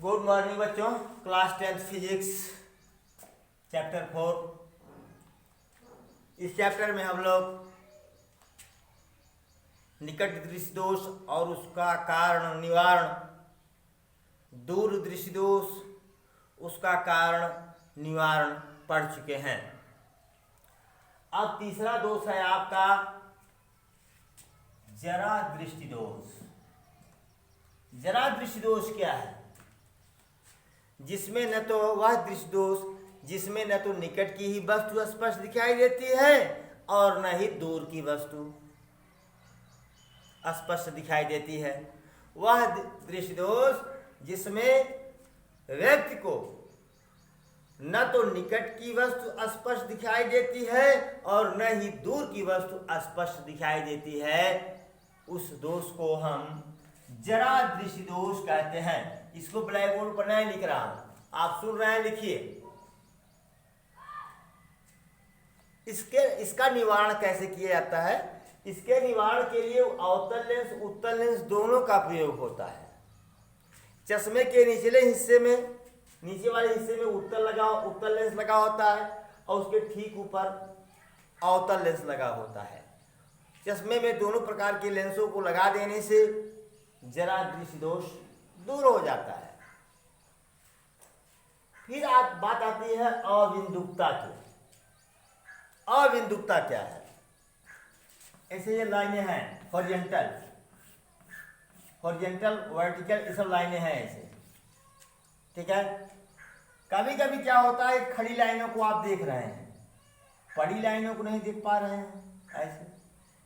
Good morning बच्चों। Class 10 physics chapter 4। इस chapter में हम लोग निकट दृष्टि दोष और उसका कारण निवारण, दूर दृष्टि दोष उसका कारण निवारण पढ़ चुके हैं। अब तीसरा दोष है आपका जरा दृष्टि दोष। जरा दृष्टि दोष क्या है? जिसमें न तो वह दृष्टि दोष जिसमें न तो निकट की ही वस्तु स्पष्ट दिखाई देती है और न ही दूर की वस्तु स्पष्ट दिखाई देती है। वह दृष्टि दोष जिसमें व्यक्ति को न तो निकट की वस्तु स्पष्ट दिखाई देती है और न ही दूर की वस्तु स्पष्ट दिखाई देती है, उस दोष को हम जरा दृष्टि दोष कहते हैं। इसको ब्लैक बोर्ड पर नहीं लिख रहा हूं, आप सुन रहे हैं, लिखिए। इसका निवारण कैसे किया जाता है? इसके निवारण के लिए अवतल लेंस उत्तल लेंस दोनों का प्रयोग होता है। चश्मे के निचले हिस्से में, नीचे वाले हिस्से में उत्तल लेंस लगा होता है और उसके ठीक ऊपर अवतल लेंस लगा होता है। चश्मे में दोनों प्रकार के लेंसों को लगा देने से जरा दृष्टि दोष दूर हो जाता है। फिर बात आती है अबिंदुकता की। अबिंदुकता क्या है? ऐसे ये लाइनें हैं, हॉरिजॉन्टल, वर्टिकल, ये सब लाइनें हैं ऐसे, ठीक है। कभी कभी क्या होता है, खड़ी लाइनों को आप देख रहे हैं, पड़ी लाइनों को नहीं देख पा रहे हैं ऐसे।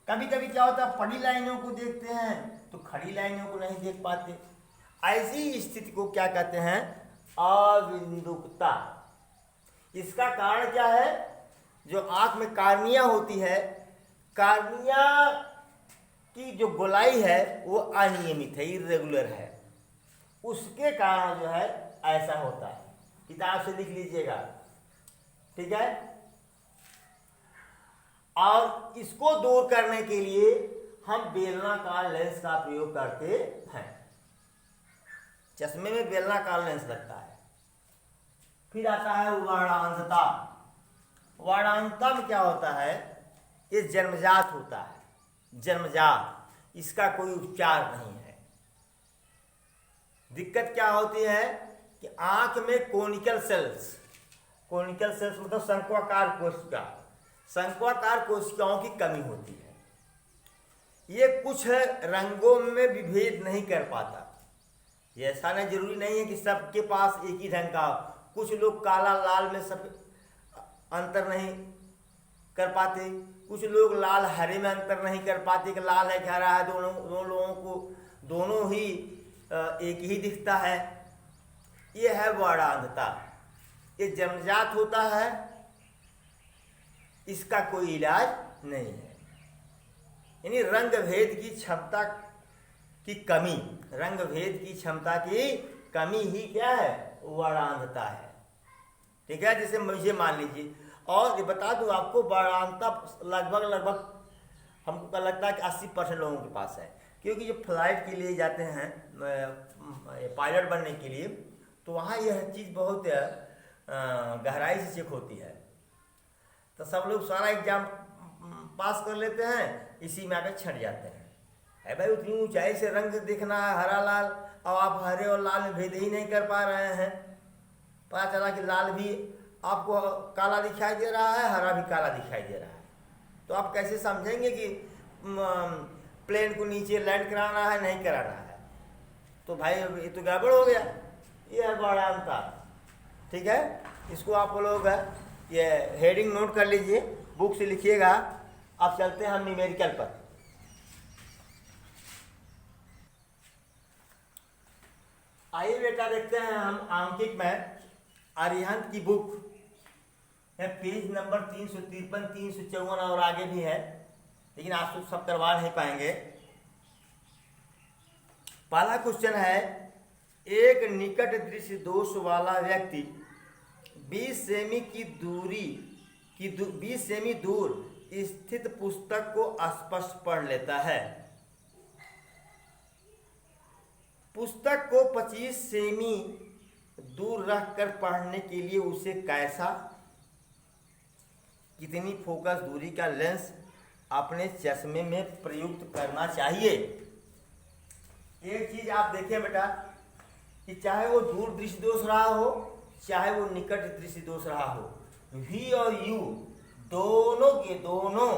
कभी कभी क्या होता है, पड़ी लाइनों को देखते हैं तो खड़ी लाइनों को नहीं देख पाते। ऐसी स्थिति को क्या कहते हैं? अबिंदुकता। इसका कारण क्या है? जो आंख में कार्निया होती है, कार्निया की जो गोलाई है वो अनियमित है, इर्रेगुलर है, उसके कारण जो है ऐसा होता है। किताब से लिख लीजिएगा, ठीक है। और इसको दूर करने के लिए हम बेलनाकार लेंस का प्रयोग करते हैं। चश्मे में बेलनाकार लेंस लगता है। फिर आता है वर्णांधता। वर्णांधता में क्या होता है? ये जन्मजात होता है, जन्मजात, इसका कोई उपचार नहीं है। दिक्कत क्या होती है कि आंख में कोनिकल सेल्स मतलब शंक्वाकार कोशिका, शंक्वाकार कोशिकाओं की कमी होती है। ये कुछ रंगों में विभेद नहीं कर पाता। ये ऐसा नहीं, जरूरी नहीं है कि सबके पास एक ही रंग का। कुछ लोग काला लाल में सब अंतर नहीं कर पाते, कुछ लोग लाल हरे में अंतर नहीं कर पाते कि लाल है कि हरा है। दोनों लोगों को दोनों ही एक ही दिखता है। ये है वर्णांधता। ये जन्मजात होता है, इसका कोई इलाज नहीं है। यानी रंग भेद की क्षमता की कमी, रंग भेद की क्षमता की कमी ही क्या है? वर्णांधता है, ठीक है। जैसे मुझे मान लीजिए, और ये बता दूं आपको, वर्णांधता लगभग हमको लगता है कि 80% लोगों के पास है। क्योंकि जो फ्लाइट के लिए जाते हैं पायलट बनने के लिए, तो वहाँ यह चीज़ बहुत गहराई से चेक होती है। तो सब लोग सारा एग्जाम पास कर लेते हैं, इसी में आकर छट जाते हैं। अरे भाई, उतनी ऊंचाई से रंग देखना है हरा लाल, और आप हरे और लाल में भेद ही नहीं कर पा रहे हैं। पता चला कि लाल भी आपको काला दिखाई दे रहा है, हरा भी काला दिखाई दे रहा है। तो आप कैसे समझेंगे कि प्लेन को नीचे लैंड कराना है नहीं कराना है? तो भाई ये तो गड़बड़ हो गया। ये है वर्णांधता, ठीक है। इसको आप लोग ये हेडिंग नोट कर लीजिए, बुक से लिखिएगा। अब चलते हैं हम न्यूमेरिकल पर। आइए बेटा, देखते हैं हम आंकिक में अरिहंत की बुक है, पेज नंबर 353, 354 और आगे भी है, लेकिन आप तो सब करवा नहीं पाएंगे। पहला क्वेश्चन है, एक निकट दृष्टि दोष वाला व्यक्ति 20 सेमी दूर स्थित पुस्तक को स्पष्ट पढ़ लेता है। पुस्तक को 25 सेमी दूर रख कर पढ़ने के लिए उसे कैसा, कितनी फोकस दूरी का लेंस अपने चश्मे में प्रयुक्त करना चाहिए। एक चीज आप देखिए बेटा कि चाहे वो दूर दृष्टि दोष रहा हो, चाहे वो निकट दृष्टि दोष रहा हो, वी और यू दोनों के दोनों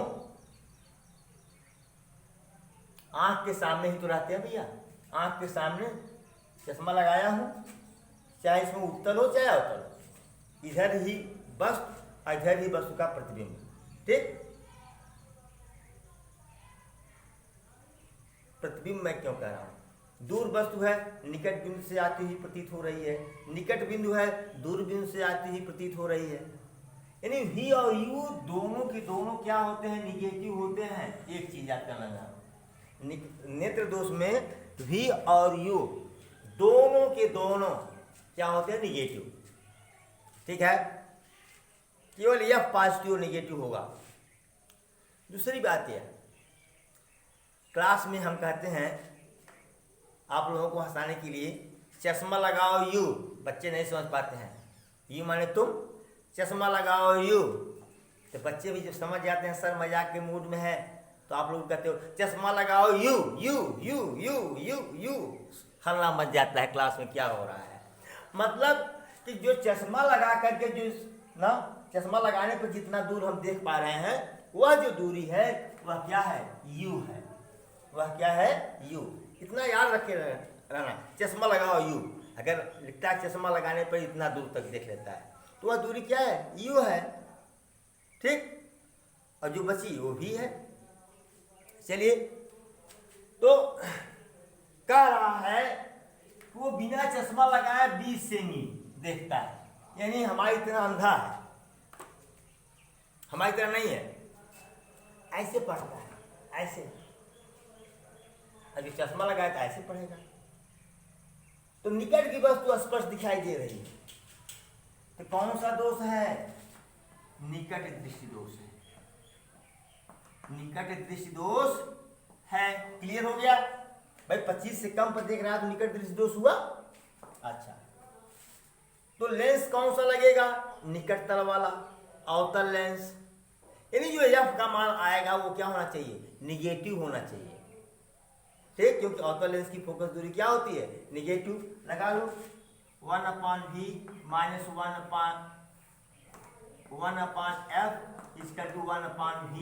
आंख के सामने ही तो रहते हैं भैया। आंख के सामने चश्मा लगाया हूं, चाहे इसमें उत्तल हो चाहे अवतल, इधर ही वस्तु, इधर ही वस्तु का प्रतिबिंब। ठीक, प्रतिबिंब मैं क्यों कह रहा हूं? दूर वस्तु है, निकट बिंदु से आती हुई प्रतीत हो रही है, निकट बिंदु है, दूर बिंदु से आती हुई प्रतीत हो रही है। यानी वी और यू दोनों के दोनों क्या होते हैं? निगेटिव होते हैं। एक चीज याद करना है, नेत्र दोष में वी और यू दोनों के दोनों क्या होते हैं? निगेटिव। ठीक है, केवल यह पॉजिटिव और निगेटिव होगा। दूसरी बात यह, क्लास में हम कहते हैं आप लोगों को हंसाने के लिए, चश्मा लगाओ यू, बच्चे नहीं समझ पाते हैं। यू माने तुम, चश्मा लगाओ यू, तो बच्चे भी जब समझ जाते हैं सर मजाक के मूड में है, तो आप लोग कहते हो चश्मा लगाओ you you you you you you, हल्ला मच जाता है क्लास में क्या हो रहा है। मतलब कि जो चश्मा लगा करके जो ना, चश्मा लगाने पर जितना दूर हम देख पा रहे हैं, वह जो दूरी है वह क्या है? यू है। वह क्या है? यू। इतना याद रखे रहना, चश्मा लगाओ यू। अगर लिखता है चश्मा लगाने पर इतना दूर तक देख लेता है, तो वह दूरी क्या है? यू है। ठीक, और जो बची वो भी है। चलिए, तो कह रहा है कि वो बिना चश्मा लगाए 20 सेमी देखता है, यानी हमारी तरह अंधा है, हमारी तरह नहीं है, ऐसे पढ़ता है, ऐसे। अगर चश्मा लगाए तो ऐसे पढ़ेगा। तो निकट की वस्तु स्पष्ट दिखाई दे रही है, तो कौन सा दोष है? निकट दृष्टि दोष है। निकट दृष्टि दोष है। क्लियर हो गया भाई? 25 से कम पर देख रहा है तो निकट दृष्टि दोष हुआ। अच्छा, तो लेंस कौन सा लगेगा? निकट तल वाला, अवतल लेंस। यानी जो एफ का मान आएगा वो क्या होना चाहिए? निगेटिव होना चाहिए। ठीक, क्योंकि अवतल लेंस की फोकस दूरी क्या होती है? निगेटिव। लगा लो 1/v माइनस 1/f इसका टू 1/v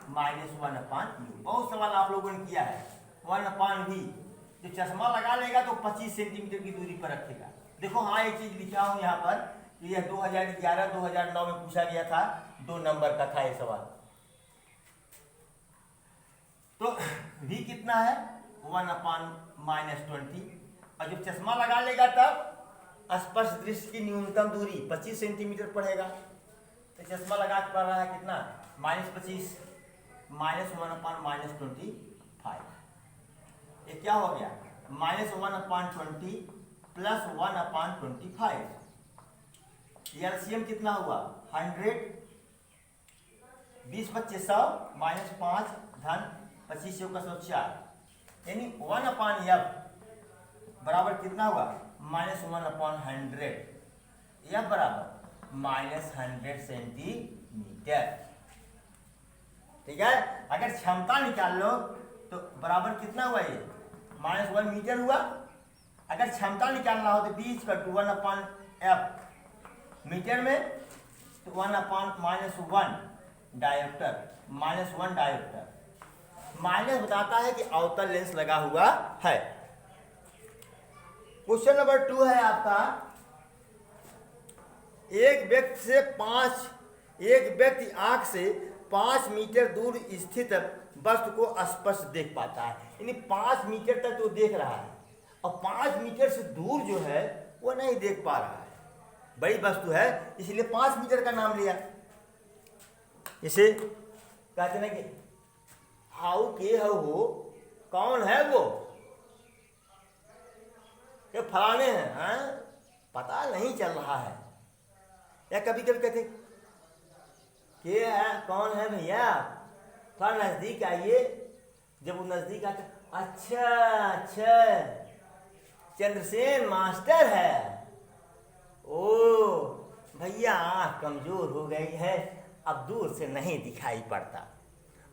माइनस 1/u। बहुत सवाल आप लोगों ने किया है। 1/v जो चश्मा लगा लेगा तो 25 सेंटीमीटर की दूरी पर रखेगा। देखो हाँ, एक चीज लिखा हूं यहाँ पर, यह 2011-2009 में पूछा गया था, 2 नंबर का था ये सवाल। तो v कितना है? 1/-20। और जब चश्मा लगा लेगा तब स्पर्श दृष्टि की न्यूनतम दूरी 25 सेंटीमीटर पड़ेगा। तो चश्मा लगा के पड़ रहा है कितना? -25 माइनस 1/-25। ये क्या हो गया? -1/20 प्लस 1/25। एलसीएम कितना हुआ? 100। 20 बच्चे 100 -5 धन 25 से 104, यानी 1/f बराबर कितना हुआ? -1/100। यह बराबर -100 सेंटीमीटर। ठीक है, अगर क्षमता निकाल लो तो बराबर कितना हुआ? ये -1 मीटर हुआ। अगर क्षमता निकालना हो तो बीच का 1/f मीटर में, तो 1/-1 डायोप्टर, -1 डायोप्टर। माइनस बताता है कि अवतल लेंस लगा हुआ है। क्वेश्चन नंबर 2 है आपका, एक व्यक्ति आंख से 5 मीटर दूर स्थित वस्तु को स्पष्ट देख पाता है। यानी 5 मीटर तक तो देख रहा है, और 5 मीटर से दूर जो है वो नहीं देख पा रहा है। बड़ी वस्तु है इसलिए 5 मीटर का नाम लिया। इसे कहते ना कि हाउ के हो, कौन है वो? ये फलाने हैं, पता नहीं चल रहा है। या कभी कभी कहते के है, कौन है भैया, थोड़ा नजदीक आइए। जब वो नजदीक आते, अच्छा चंद्रसेन मास्टर है। ओ भैया आँख कमजोर हो गई है, अब दूर से नहीं दिखाई पड़ता।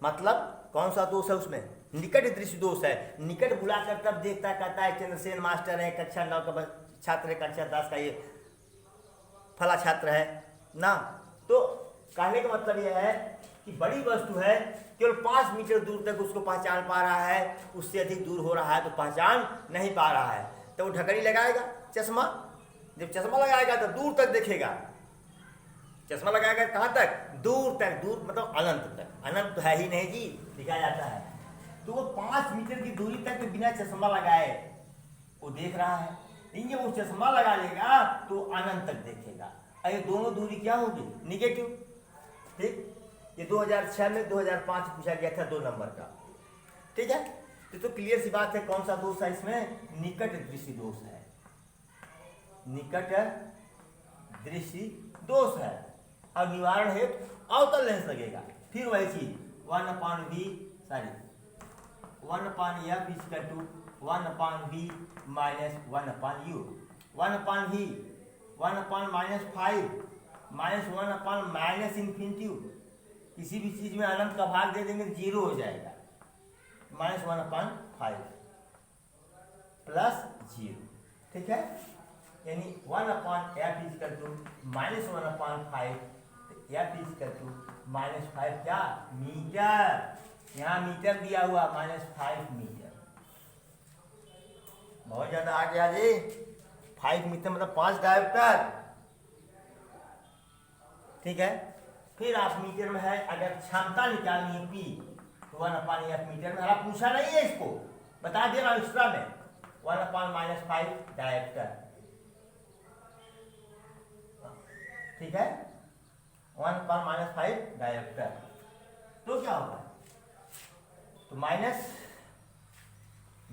मतलब कौन सा दोष है उसमें? निकट दृष्टि दोष है। निकट बुलाकर तब देखता, कहता है चंद्रसेन मास्टर है, कक्षा 9 का छात्र है, कक्षा 10 का ये फला छात्र है ना। तो कहने का मतलब यह है कि बड़ी वस्तु है, केवल 5 मीटर दूर तक उसको पहचान पा रहा है, उससे अधिक दूर हो रहा है तो पहचान नहीं पा रहा है। तो वो ढकनी लगाएगा, चश्मा, जब चश्मा लगाएगा तो दूर तक देखेगा। चश्मा लगाएगा कहाँ तक? दूर तक। दूर मतलब अनंत तक। अनंत तो है ही नहीं जी, दिखाया जाता है। तो वो 5 मीटर की दूरी तक बिना चश्मा लगाए वो देख रहा है, लेकिन जब वो चश्मा लगा लेगा तो अनंत तक देखेगा। ये दोनों दूरी क्या होगी? निगेटिव। ठीक, ये 2006 में 2005 पूछा गया था 2 नंबर का। ठीक है, तो क्लियर सी बात है। कौन सा दोष है इसमें? निकट दृष्टि दोष है। निकट दृष्टि दोष है और निवारण हेतु अवतल लेंस लगेगा। फिर वही चीज 1/v sorry 1/f equal to 1/v minus 1/u 1/v 1/-5 minus 1/- infinity. किसी भी चीज में अनंत का भाग दे देंगे 0 हो जाएगा। Minus 1/5 plus 0। ठीक है, यानी 1/f equal to minus 1/5, f equal to -5 क्या? मीटर। यहाँ मीटर दिया हुआ -5 मीटर। बहुत ज्यादा आ गया जी। 5 मीटर मतलब 5 डायोप्टर। ठीक है, फिर आप मीटर में है, अगर क्षमता निकालनी है P तो 1/f मीटर में। आप पूछा नहीं है, इसको बता दे रहा हूं एक्स्ट्रा में। 1/-5 डायोप्टर। ठीक है, 1/-5 डायोप्टर। तो क्या होगा? तो माइनस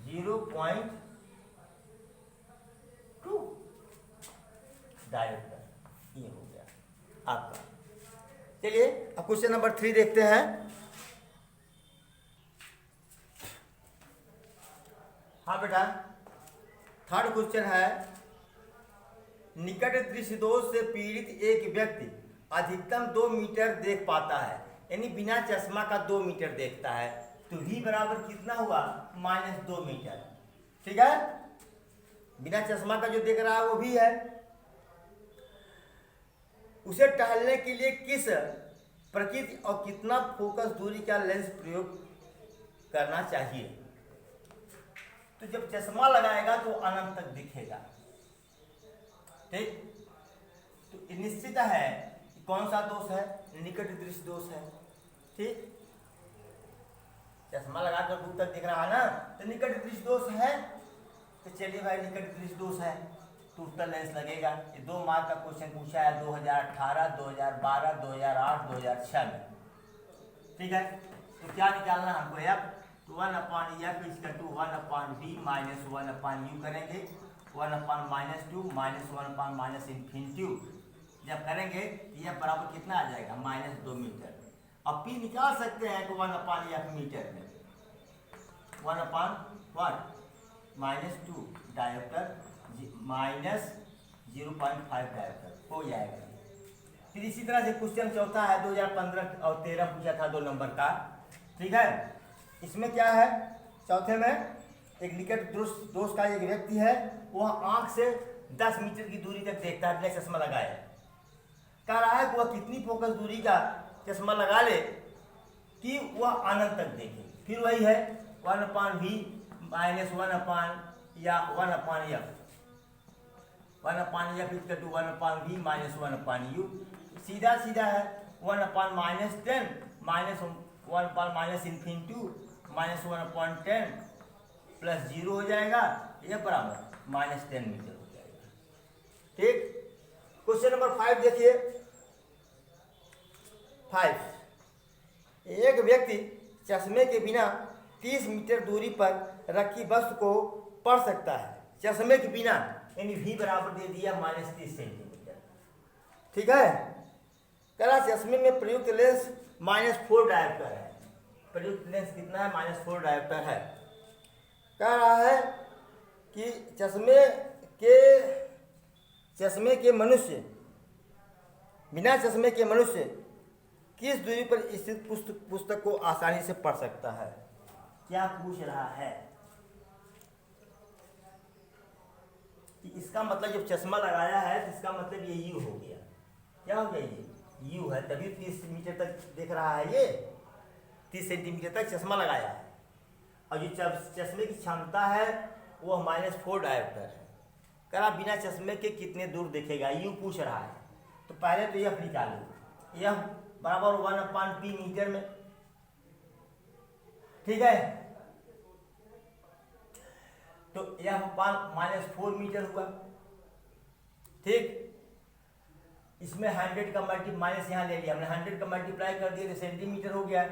0.2 डायोप्टर। ये हो गया आपका। चलिए अब क्वेश्चन नंबर 3 देखते हैं। हाँ बेटा, थर्ड क्वेश्चन है, निकट दृष्टि दोष से पीड़ित एक व्यक्ति अधिकतम 2 मीटर देख पाता है, यानी बिना चश्मा का 2 मीटर देखता है। तो v बराबर कितना हुआ? -2 मीटर। ठीक है, बिना चश्मा का जो देख रहा है वो भी है। उसे टहलने के लिए किस प्रकृति और कितना फोकस दूरी का लेंस प्रयोग करना चाहिए? तो जब चश्मा लगाएगा तो अनंत तक दिखेगा। ठीक, तो निश्चित है कौन सा दोष है? निकट दृष्टि दोष है। ठीक, चश्मा लगाकर दूर तक दिख रहा है ना, तो निकट दृष्टि दोष है। तो चलिए भाई, निकट दृष्टि दोष है तो उत्तर लेंस लगेगा। ये 2 मार्क का क्वेश्चन पूछा है 2018, 2012, 2008, 2006 में। ठीक है, तो क्या निकालना है हमको? f तो 1/f equal to 1/v minus 1/u करेंगे। 1/-2 माइनस 1/-इन्फिनिटी जब करेंगे तो यह बराबर कितना आ जाएगा? -2 मीटर। अब p निकाल सकते हैं तो 1/f मीटर में 1/(2) डायोप्टर माइनस 0.5 डायोप्टर हो जाएगा। फिर इसी तरह से क्वेश्चन चौथा है 2015 और 13 पूछा था 2 नंबर का। ठीक है, इसमें क्या है? चौथे में एक निकट दोष का एक व्यक्ति है, वह आंख से 10 मीटर की दूरी तक देखता है बिना चश्मा लगाए। कह रहा है कि वह कितनी फोकस दूरी का चश्मा लगा ले कि वह अनंत तक देखे। फिर वही है 1/v माइनस 1/f या 1/f 1/f equal to 1/v minus 1/u। सीधा सीधा है 1/-10 माइनस 1/-इन्फिनिटी माइनस 1/10 प्लस 0 हो जाएगा। यह बराबर -10 मीटर हो जाएगा। ठीक, क्वेश्चन नंबर 5 देखिए। 5, एक व्यक्ति चश्मे के बिना 30 मीटर दूरी पर रखी वस्तु को पढ़ सकता है। चश्मे के बिना, यानी v बराबर दे दिया -30 सेंटीमीटर। ठीक है, कह रहा चश्मे में प्रयुक्त लेंस -4 डायोप्टर है। प्रयुक्त लेंस कितना है? -4 डायोप्टर है। कह रहा है कि चश्मे के चश्मे के मनुष्य, बिना चश्मे के मनुष्य किस दूरी पर स्थित पुस्तक को आसानी से पढ़ सकता है? क्या पूछ रहा है कि इसका मतलब जब चश्मा लगाया है तो इसका मतलब ये यू हो गया। क्या हो गया? ये यू है, तभी 30 मीटर तक देख रहा है। ये 30 सेंटीमीटर तक चश्मा लगाया है। और जो चश्मे की क्षमता है वो -4 डायोप्टर है। कर आप बिना चश्मे के कितने दूर देखेगा, यू पूछ रहा है। तो पहले तो यह निकालो, यह बराबर 1/p मीटर में, ठीक है। तो यह -4 मीटर हुआ, ठीक। इसमें 100 का माइनस यहाँ ले लिया हमने, 100 का मल्टीप्लाई कर दिया तो सेंटीमीटर हो गया,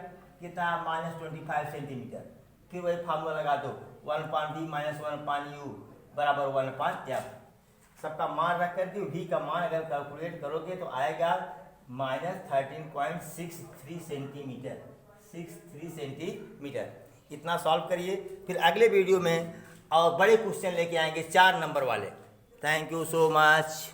कितना? -25 सेंटीमीटर। फिर वही फार्मूला लगा दो, 1/d - 1/u बराबर 1/f। सबका मान रख कर दियो, v का मान अगर कैलकुलेट करोगे तो आएगा -13.63 सेंटीमीटर, 63 सेंटीमीटर। इतना सॉल्व करिए, फिर अगले वीडियो में और बड़े क्वेश्चन लेके आएंगे 4 नंबर वाले। Thank you so much.